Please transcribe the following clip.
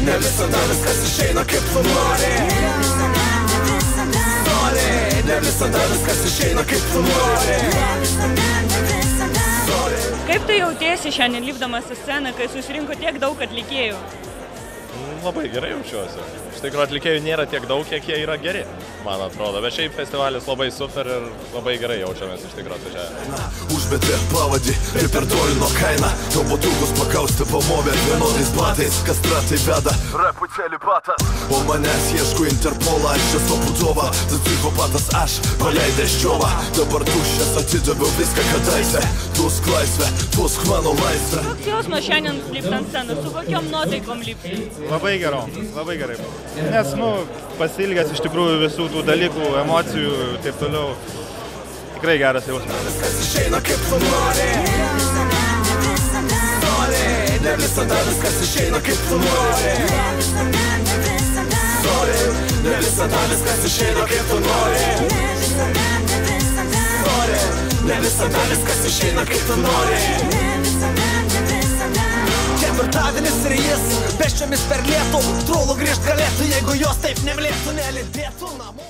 Ne visada viskas išeina kaip tu nori. Ne visada viskas išeina kaip tu nori. Kaip tu jautiesi šiandien lipdamas į sceną, kai susirinko tiek daug atlikėjų? Labai gerai jaučiuosi. Iš tikrųjų atlikėjų nėra tiek daug, kiek jie yra geri, man atrodo. Bet šiaip festivalis labai super ir labai gerai jaučiamės iš tikrųjų čia. Užmetė pavadį, repertuarino kainą. Robotukus pakausti pamovė vienodais batais. Kastratai veda, rapų celibatas. O manęs ieško Interpolą, aš čia stopudova. Tas psichopatas aš, paleidęs čiovą. Dabar tuščias atidaviau viską kadaise. Tusk laisvė, tusk mano laisvė. Koks jausmas šiandien lipti ant scenos, su kokiom nuotaikom lipti? Labai gerom, labai gerai. Nes, pasilgęs iš tikrųjų visų tų dalykų, emocijų ir taip toliau. Tikrai geras jausmas. Viskas išeina kaip tu nori. Ne visada viskas išeina kaip tu nori. Ne visada viskas išeina kaip tu nori. Ne visada viskas išeina kaip tu nori. Ketvirtadienis ir jis pėsčiomis per lietų. Trolų grįžt galėtų, jeigu jos taip nemlėtų, nelidėtų namo.